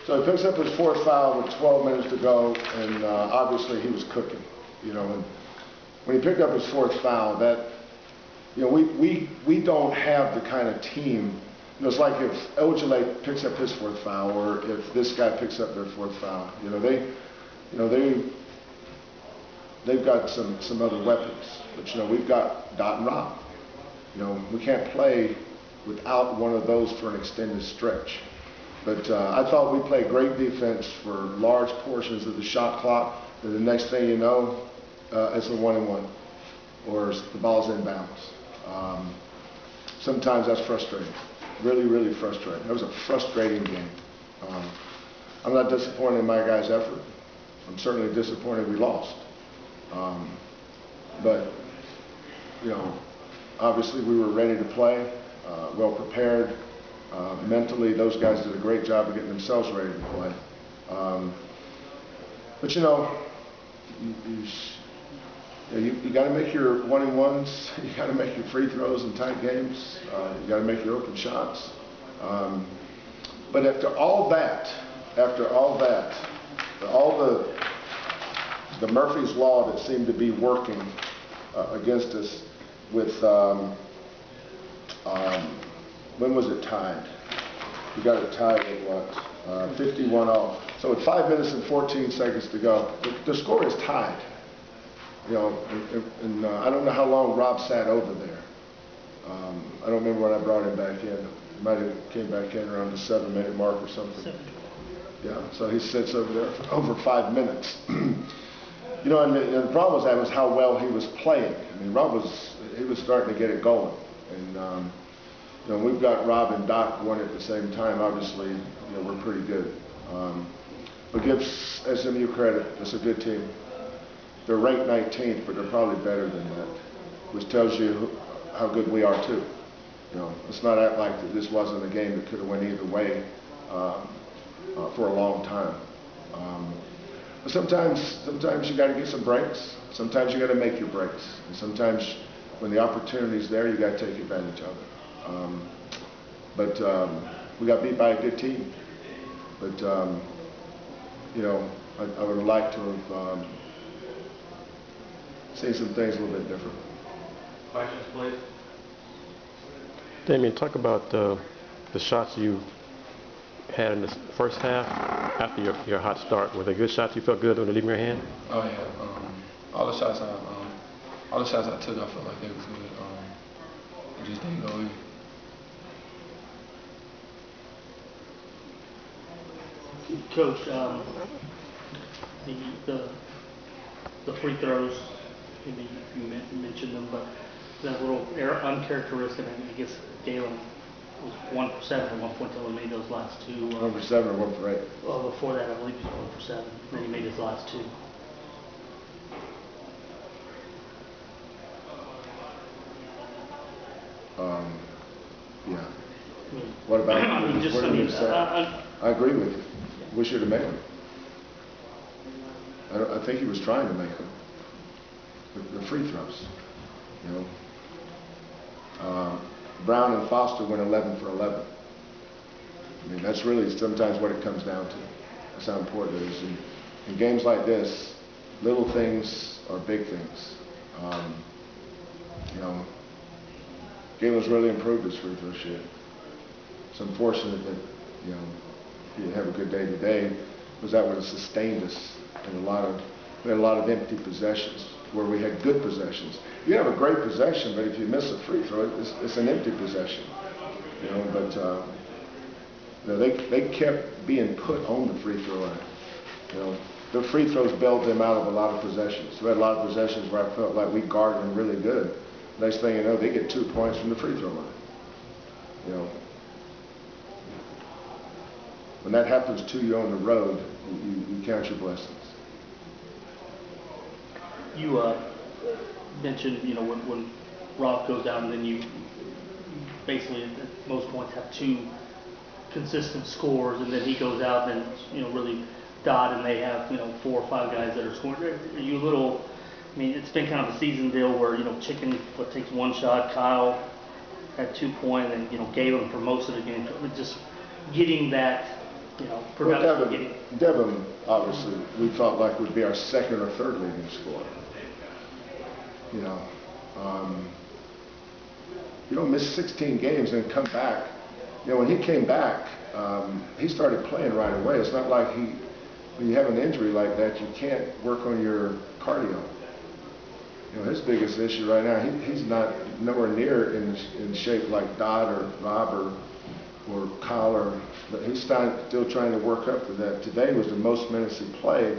So he picks up his fourth foul with 12 minutes to go, and obviously he was cooking. You know, and when he picked up his fourth foul, that, you know, we don't have the kind of team. You know, it's like if Ojale picks up his fourth foul, or if this guy picks up their fourth foul. You know, they've got some other weapons, but you know, we've got Dot and Rob. You know, we can't play without one of those for an extended stretch. But I thought we played great defense for large portions of the shot clock. And the next thing you know, it's a 1-and-1, or the ball's inbounds. Sometimes that's frustrating, really, really frustrating. That was a frustrating game. I'm not disappointed in my guys' effort. I'm certainly disappointed we lost. But, you know, obviously we were ready to play, well prepared. Mentally, those guys did a great job of getting themselves ready to play. But you know, you got to make your 1-and-1s. You got to make your free throws in tight games. You got to make your open shots. But after all that, all the Murphy's Law that seemed to be working against us with, when was it tied? We got it tied at what? 51-all. So with 5 minutes and 14 seconds to go, the score is tied. You know, and I don't know how long Rob sat over there. I don't remember when I brought him back in. He might have came back in around the 7-minute mark or something. Yeah, so he sits over there for over 5 minutes. You know, and the problem was how well he was playing. I mean, Rob was starting to get it going. And you know, we've got Rob and Doc one at the same time. Obviously, you know, we're pretty good. But give SMU credit. It's a good team. They're ranked 19th, but they're probably better than that, which tells you how good we are too. You know, let's not act like that this wasn't a game that could have went either way for a long time. But sometimes you got to get some breaks. Sometimes you got to make your breaks, and sometimes when the opportunity's there, you got to take advantage of it. But we got beat by a good team. But you know, I would have liked to have seen some things a little bit different. Questions, please. Damien, talk about the shots you had in the first half after your hot start. Were they good shots? You felt good when they leave in your hand? Oh yeah. All the shots I took, I felt like they was good. It just didn't go in. Coach, the free throws, you mentioned them, but that little uncharacteristic, I guess Galen was 1 for 7 at one point until he made those last two. 1 for 7 or 1 for 8? Well, before that, I believe he was 1 for 7. Then he made his last two. Yeah. What about? I agree with you. We should have made them. I think he was trying to make them. The free throws. You know. Brown and Foster went 11 for 11. I mean, that's really sometimes what it comes down to. That's how important it is. In games like this, little things are big things. You know, Galen's really improved his free throw shooting. It's unfortunate that, you know, he didn't have a good day today, because that would have sustained us in we had a lot of empty possessions where we had good possessions. You have a great possession, but if you miss a free throw, it's an empty possession. You know, but you know, they kept being put on the free throw line. You know, the free throws bailed them out of a lot of possessions. We had a lot of possessions where I felt like we guarded them really good. Next thing you know, they get 2 points from the free throw line. You know, when that happens to you on the road, you count your blessings. You mentioned, you know, when Rob goes down, and then you basically at most points have 2 consistent scores, and then he goes out and, you know, really Dot, and they have, you know, 4 or 5 guys that are scoring. Are you a little? I mean, it's been kind of a season deal where, you know, Chicken takes 1 shot, Kyle had 2 points, and, you know, Galen for most of the game. Just getting that Well, Well, getting. Devin, obviously, we felt like would be our second or third leading scorer. You know, you don't miss 16 games and come back. You know, when he came back, he started playing right away. It's not like when you have an injury like that, you can't work on your cardio. You know, his biggest issue right now, he's not nowhere near in shape like Dodd or Rob or Kyle, but he's still trying to work up to that. Today was the most minutes he played,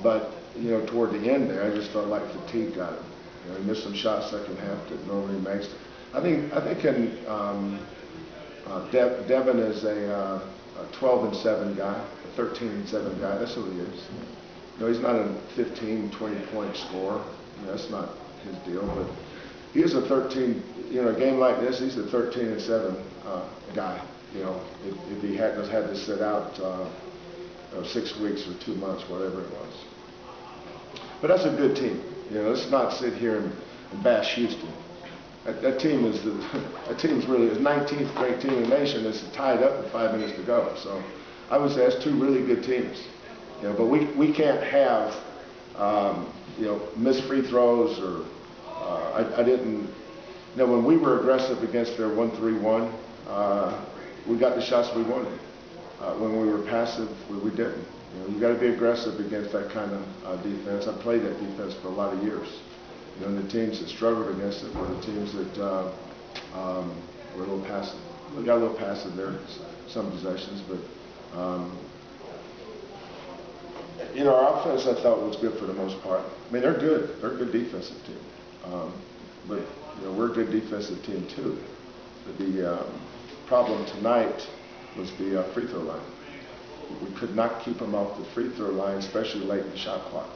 but you know, toward the end there, I just felt like fatigue got him. You know, he missed some shots second half that normally makes it. I think Devin is a 12-7 guy, a 13-7 guy. That's who he is. You know, he's not a 15, 20-point scorer. You know, that's not his deal. But he is a 13. You know, a game like this, he's a 13-7 guy. You know, if he had to sit out 6 weeks or 2 months, whatever it was. But that's a good team. You know, let's not sit here and bash Houston. That team is really the 19th ranked team in the nation. It's tied up with 5 minutes to go. So I would say that's two really good teams. You know, but we can't have you know, missed free throws or I didn't. You know, when we were aggressive against their 1-3-1, we got the shots we wanted. When we were passive, we didn't. You know, you got to be aggressive against that kind of defense. I played that defense for a lot of years. You know, and the teams that struggled against it were the teams that were a little passive. We got a little passive there, some possessions, but you know, our offense I thought was good for the most part. I mean, they're good. They're a good defensive team, but you know, we're a good defensive team too. But the problem tonight was the free throw line. We could not keep them off the free throw line, especially late in the shot clock.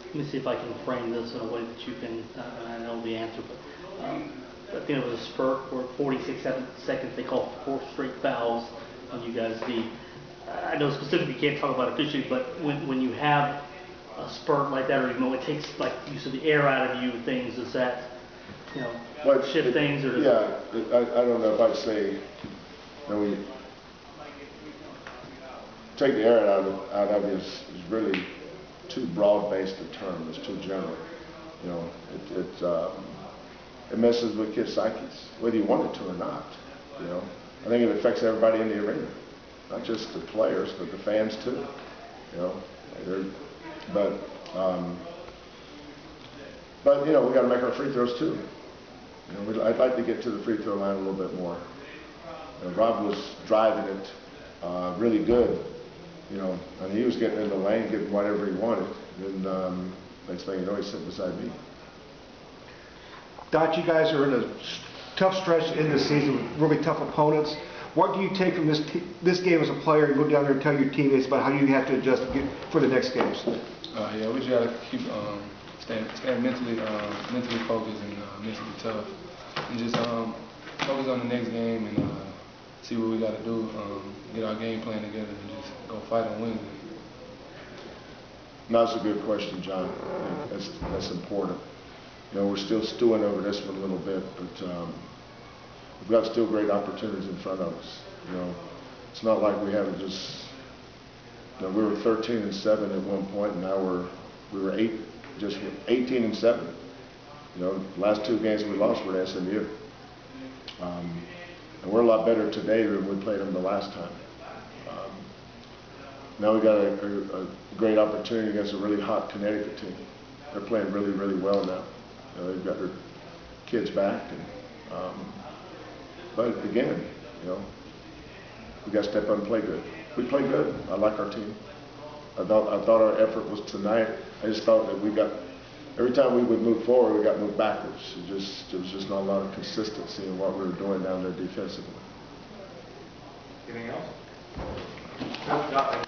Let me see if I can frame this in a way that you can, I know the answer, but I think it was a spurt where 46 seconds they called 4 straight fouls on you guys. I know specifically you can't talk about officially, but when you have a spurt like that, or you know, it takes, like you said, the air out of you and things, is that, you know, shift things? Or I don't know if I'd say, you know, we take the air out of you is really too broad-based a term. It's too general. You know, it messes with kids' psyches, whether you want it to or not. You know, I think it affects everybody in the arena, not just the players, but the fans too. You know, but you know, we got to make our free throws too. You know, I'd like to get to the free throw line a little bit more. You know, Rob was driving it really good. You know, and he was getting in the lane, getting whatever he wanted. And next thing you know, he's sitting beside me. Dot, you guys are in a tough stretch in this season with really tough opponents. What do you take from this game as a player and go down there and tell your teammates about how you have to adjust for the next games? Yeah, we just gotta keep staying mentally focused and mentally tough, and just focus on the next game and see what we gotta do, get our game plan together, and just go fight and win. That's a good question, John. That's important. You know, we're still stewing over this one a little bit, but we've got still great opportunities in front of us. You know, it's not like we haven't just. You know, we were 13-7 at one point, and now we were 18-7. You know, the last 2 games we lost were to SMU, and we're a lot better today than we played them the last time. Now we got a great opportunity against a really hot Connecticut team. They're playing really, really well now. You know, they've got their kids back, and but again, you know, we got to step up and play good. We played good. I like our team. I thought our effort was tonight. I just thought that every time we would move forward, we got moved backwards. There was just not a lot of consistency in what we were doing down there defensively. Anything else?